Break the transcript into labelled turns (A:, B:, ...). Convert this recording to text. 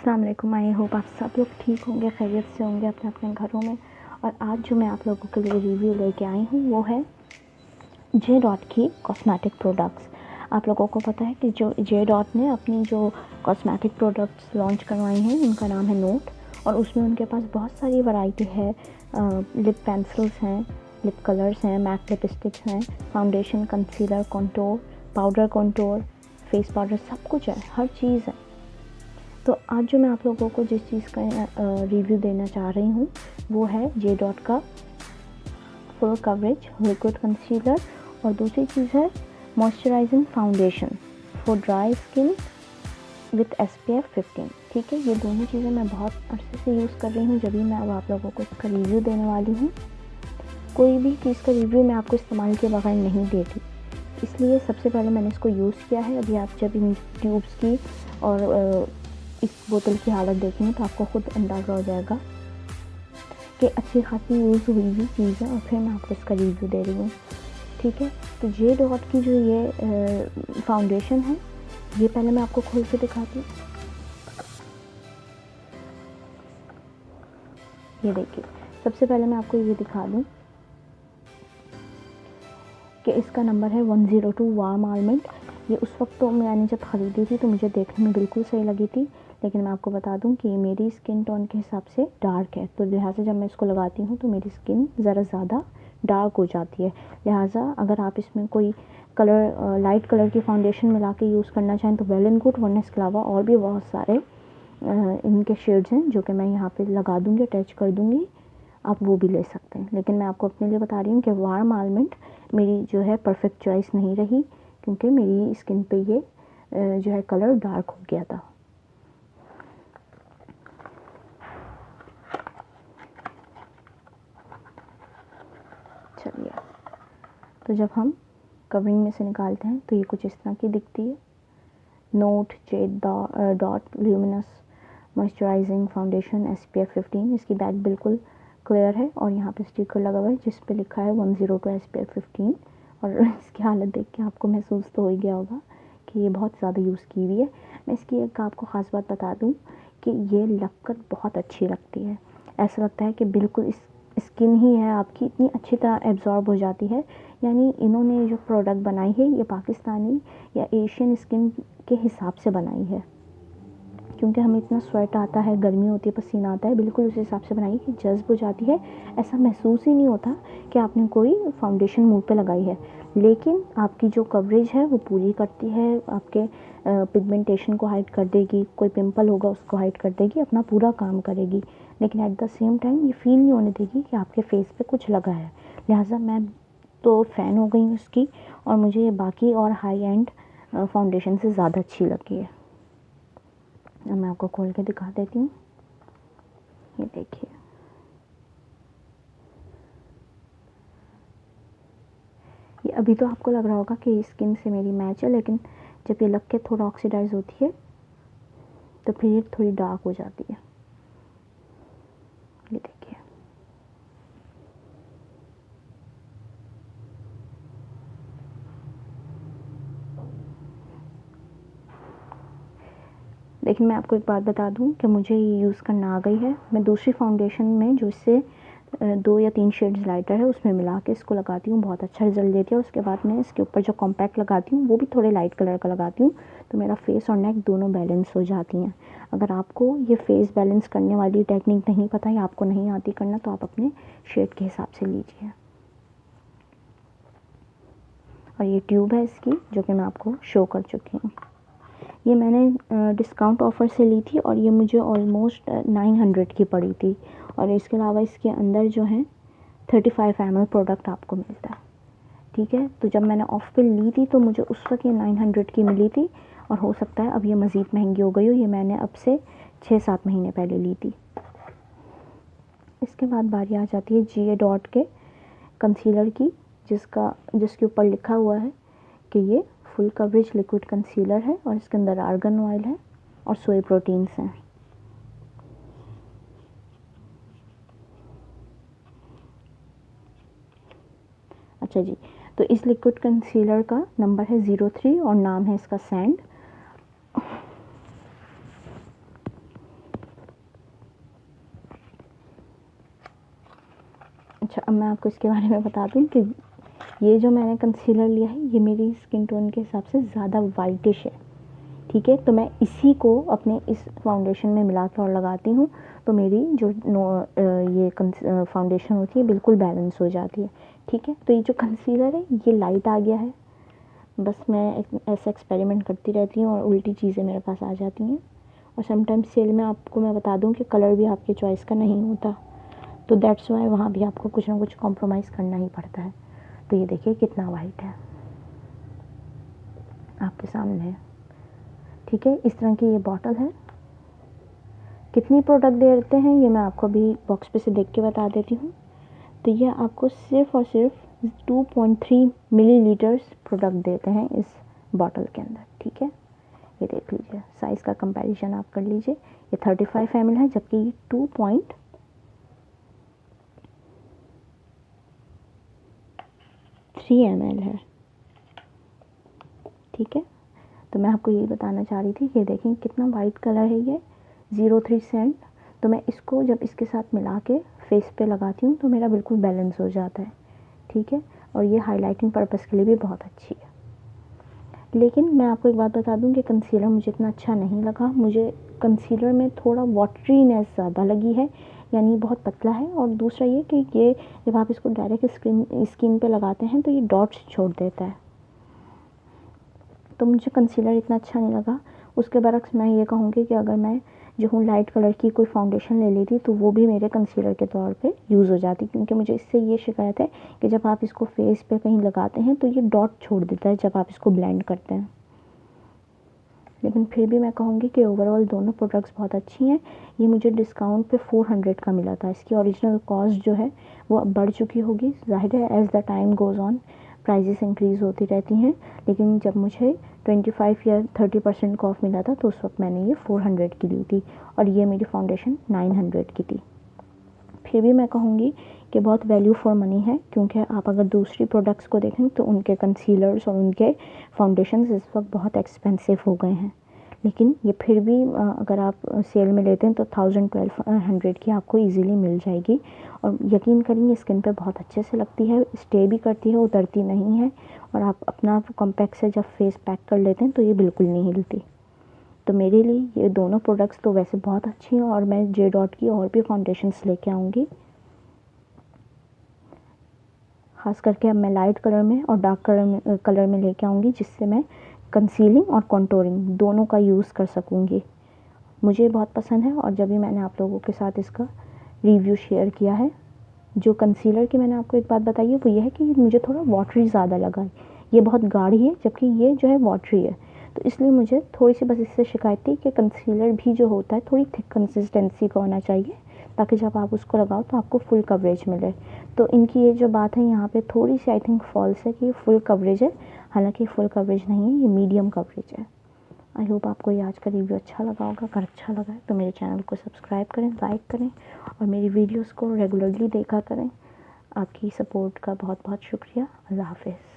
A: अस्सलाम वालेकुम। I hope आप सब लोग ठीक होंगे, खैरियत से होंगे अपने अपने घरों में। और आज जो मैं आप लोगों के लिए रिव्यू लेके आई हूँ वो है जे डॉट की कॉस्मेटिक प्रोडक्ट्स। आप लोगों को पता है कि जो जे डॉट ने अपनी जो कॉस्मेटिक प्रोडक्ट्स लॉन्च करवाई हैं उनका नाम है नोट, और उसमें उनके पास बहुत सारी वैरायटी है। लिप पेंसिल्स हैं, लिप कलर्स हैं, मैट लिपस्टिक्स हैं, foundation, concealer, contour, powder contour, face powder, सब कुछ है, हर चीज़ है। तो आज जो मैं आप लोगों को जिस चीज़ का रिव्यू देना चाह रही हूँ वो है जे डॉट का फुल कवरेज लिक्विड कंसीलर, और दूसरी चीज़ है moisturising foundation for dry skin with SPF 15। ठीक है, ये दोनों चीज़ें मैं बहुत अरसे से यूज़ कर रही हूँ, जब भी मैं अब आप लोगों को इसका रिव्यू देने वाली हूँ। कोई भी चीज़ का रिव्यू मैं आपको इस्तेमाल के बगैर नहीं देती, इसलिए सबसे पहले मैंने इसको यूज़ किया है। अभी आप जब इन ट्यूब्स की और इस बोतल की हालत देखेंगे तो आपको खुद अंदाज़ा हो जाएगा कि अच्छी खासी यूज़ हुई भी चीज़ है, और फिर मैं आपको इसका रिव्यू दे रही हूँ। ठीक है, तो जे डॉट की जो ये फाउंडेशन है, ये पहले मैं आपको खोल के दिखाती हूँ। ये देखिए, सबसे पहले मैं आपको ये दिखा दूँ कि इसका नंबर है 102 वार्म आलमंड। ये उस वक्त तो मैंने जब ख़रीदी थी तो मुझे देखने में बिल्कुल सही लगी थी, लेकिन मैं आपको बता दूं कि मेरी स्किन टोन के हिसाब से डार्क है, तो लिहाजा जब मैं इसको लगाती हूँ तो मेरी स्किन ज़रा ज़्यादा डार्क हो जाती है। लिहाजा अगर आप इसमें कोई कलर लाइट कलर की फाउंडेशन मिला के यूज़ करना चाहें तो वेल एंड गुड, वरना इसके अलावा और भी बहुत सारे इनके शेड्स हैं जो कि मैं यहाँ पर लगा दूँगी, अटैच कर दूँगी, आप वो भी ले सकते हैं। लेकिन मैं आपको अपने लिए बता रही हूँ कि वार्म आलमंड मेरी जो है परफेक्ट चॉइस नहीं रही, क्योंकि मेरी स्किन पे ये जो है कलर डार्क हो गया था। चलिए, तो जब हम कवरिंग में से निकालते हैं तो ये कुछ इस तरह की दिखती है। Note J dot luminous moisturising foundation SPF 15। इसकी बैक बिल्कुल क्लियर है और यहाँ पे स्टिकर लगा हुआ है जिस पे लिखा है 102 SPF 15। और इसकी हालत देख के आपको महसूस तो हो ही गया होगा कि ये बहुत ज़्यादा यूज़ की हुई है। मैं इसकी एक आपको ख़ास बात बता दूँ कि ये लगकर बहुत अच्छी लगती है। ऐसा लगता है कि बिल्कुल इस स्किन ही है आपकी, इतनी अच्छी तरह एब्जॉर्ब हो जाती है। यानी इन्होंने जो प्रोडक्ट बनाई है ये पाकिस्तानी या एशियन स्किन के हिसाब से बनाई है, क्योंकि हमें इतना स्वेट आता है, गर्मी होती है, पसीना आता है, बिल्कुल उस हिसाब से बनाई कि जज्ब हो जाती है। ऐसा महसूस ही नहीं होता कि आपने कोई फाउंडेशन मुंह पे लगाई है, लेकिन आपकी जो कवरेज है वो पूरी करती है। आपके पिगमेंटेशन को हाइड कर देगी, कोई पिंपल होगा उसको हाइड कर देगी, अपना पूरा काम करेगी, लेकिन एट द सेम टाइम ये फील नहीं होने देगी कि आपके फेस पे कुछ लगा है। लिहाजा मैं तो फ़ैन हो गई हूँ इसकी, और मुझे ये बाकी और हाई एंड फाउंडेशन से ज़्यादा अच्छी लगी है। अब मैं आपको खोल के दिखा देती हूँ। ये देखिए, ये अभी तो आपको लग रहा होगा कि स्किन से मेरी मैच है, लेकिन जब ये लग के थोड़ा ऑक्सीडाइज होती है तो फिर ये थोड़ी डार्क हो जाती है। ये देखिए, लेकिन मैं आपको एक बात बता दूं कि मुझे ये यूज़ करना आ गई है। मैं दूसरी फाउंडेशन में जो इससे 2 या 3 शेड्स लाइटर है उसमें मिला के इसको लगाती हूँ, बहुत अच्छा रिजल्ट देती है। उसके बाद मैं इसके ऊपर जो कॉम्पैक्ट लगाती हूँ वो भी थोड़े लाइट कलर का लगाती हूँ, तो मेरा फेस और नेक दोनों बैलेंस हो जाती हैं। अगर आपको ये फेस बैलेंस करने वाली टेक्निक नहीं पता या आपको नहीं आती करना तो आप अपने शेड के हिसाब से लीजिए। और ये ट्यूब है इसकी जो कि मैं आपको शो कर चुकी हूँ। ये मैंने डिस्काउंट ऑफ़र से ली थी और ये मुझे ऑलमोस्ट 900 की पड़ी थी। और इसके अलावा इसके अंदर जो है 35 ml प्रोडक्ट आपको मिलता है। ठीक है, तो जब मैंने ऑफ़ पे ली थी तो मुझे उस वक्त ये 900 की मिली थी, और हो सकता है अब ये मज़ीद महंगी हो गई हो। ये मैंने अब से 6-7 महीने पहले ली थी। इसके बाद बारी आ जाती है जे डॉट के कंसीलर की, जिसके ऊपर लिखा हुआ है कि ये फुल कवरेज लिक्विड कंसीलर है, और इसके अंदर आर्गन ऑयल है और सोया प्रोटीन्स हैं। अच्छा जी, तो इस लिक्विड कंसीलर का नंबर है 03 और नाम है इसका सैंड। अच्छा, अब मैं आपको इसके बारे में बता दूँ कि ये जो मैंने कंसीलर लिया है ये मेरी स्किन टोन के हिसाब से ज़्यादा वाइटिश है, ठीक है। तो मैं इसी को अपने इस फाउंडेशन में मिला के और लगाती हूँ, तो मेरी जो ये फाउंडेशन होती है बिल्कुल बैलेंस हो जाती है, ठीक है। तो ये जो कंसीलर है ये लाइट आ गया है, बस मैं ऐसा एक्सपेरिमेंट करती रहती हूँ और उल्टी चीज़ें मेरे पास आ जाती हैं। और समटाइम्स सेल में आपको मैं बता दूँ कि कलर भी आपके चॉइस का नहीं होता, तो दैट्स वाई वहाँ भी आपको कुछ ना कुछ कॉम्प्रोमाइज़ करना ही पड़ता है। तो ये देखिए कितना वाइट है, आपके सामने है, ठीक है। इस तरह की ये बॉटल है। कितनी प्रोडक्ट देते हैं ये मैं आपको अभी बॉक्स पे से देख के बता देती हूँ। तो ये आपको सिर्फ़ और सिर्फ 2.3 मिलीलीटर्स प्रोडक्ट देते हैं इस बॉटल के अंदर, ठीक है। ये देख लीजिए, साइज़ का कंपैरिजन आप कर लीजिए। ये 35 ml है जबकि ये 2.3 ml है, ठीक है। तो मैं आपको ये बताना चाह रही थी कि देखें कितना वाइट कलर है ये 03 सेंट। तो मैं इसको जब इसके साथ मिला के फेस पे लगाती हूँ तो मेरा बिल्कुल बैलेंस हो जाता है, ठीक है। और ये हाइलाइटिंग पर्पज़ के लिए भी बहुत अच्छी है। लेकिन मैं आपको एक बात बता दूं कि कंसीलर मुझे इतना अच्छा नहीं लगा। मुझे कंसीलर में थोड़ा वाटरीनेस ज़्यादा लगी है, यानी बहुत पतला है। और दूसरा ये कि ये जब आप इसको डायरेक्ट स्किन पे लगाते हैं तो ये डॉट्स छोड़ देता है, तो मुझे कंसीलर इतना अच्छा नहीं लगा। उसके बरक्स मैं ये कहूँगी कि अगर मैं जो हूँ लाइट कलर की कोई फाउंडेशन ले लेती तो वो भी मेरे कंसीलर के तौर पे यूज़ हो जाती, क्योंकि मुझे इससे ये शिकायत है कि जब आप इसको फेस पे कहीं लगाते हैं तो ये डॉट छोड़ देता है जब आप इसको ब्लेंड करते हैं। लेकिन फिर भी मैं कहूँगी कि ओवरऑल दोनों प्रोडक्ट्स बहुत अच्छी हैं। ये मुझे डिस्काउंट पे 400 का मिला था। इसकी ओरिजिनल कॉस्ट जो है वो अब बढ़ चुकी होगी, ज़ाहिर है as the time goes on prices increase होती रहती हैं। लेकिन जब मुझे 25 या 30% का ऑफ मिला था तो उस वक्त मैंने ये 400 की ली थी और ये मेरी फाउंडेशन 900 की थी। फिर भी मैं कहूँगी कि बहुत वैल्यू फॉर मनी है, क्योंकि आप अगर दूसरी प्रोडक्ट्स को देखें तो उनके कंसीलर्स और उनके फाउंडेशंस इस वक्त बहुत एक्सपेंसिव हो गए हैं। लेकिन ये फिर भी अगर आप सेल में लेते हैं तो 1000-1200 की आपको इजीली मिल जाएगी। और यकीन करिए स्किन पे बहुत अच्छे से लगती है, स्टे भी करती है, उतरती नहीं है। और आप अपना कॉम्पैक्ट से जब फेस पैक कर लेते हैं तो ये बिल्कुल नहीं हिलती। तो मेरे लिए ये दोनों प्रोडक्ट्स तो वैसे बहुत अच्छी हैं और मैं जे डॉट की और भी फाउंडेशंस लेके आऊँगी। ख़ास करके अब मैं लाइट कलर में और डार्क कलर में लेके आऊँगी, जिससे मैं कंसीलिंग और कॉन्टोरिंग दोनों का यूज़ कर सकूँगी। मुझे बहुत पसंद है और जब भी मैंने आप लोगों के साथ इसका रिव्यू शेयर किया है, जो कंसीलर की मैंने आपको एक बात बताई है वो ये है कि मुझे थोड़ा वाटरी ज़्यादा लगा है। ये बहुत गाढ़ी है जबकि ये जो है वाटरी है, तो इसलिए मुझे थोड़ी सी बस इससे शिकायत थी कि कंसीलर भी जो होता है थोड़ी थिक कंसिस्टेंसी का होना चाहिए, ताकि जब आप उसको लगाओ तो आपको फुल कवरेज मिले। तो इनकी ये जो बात है यहाँ पे थोड़ी सी आई थिंक फॉल्स है कि फुल कवरेज है, हालांकि फुल कवरेज नहीं है, ये मीडियम कवरेज है। आई होप आपको ये आज का रिव्यू अच्छा लगा होगा। अगर अच्छा लगा है तो मेरे चैनल को सब्सक्राइब करें, लाइक करें और मेरी वीडियोस को रेगुलरली देखा करें। आपकी सपोर्ट का बहुत बहुत शुक्रिया। अल्लाह हाफ़िज़।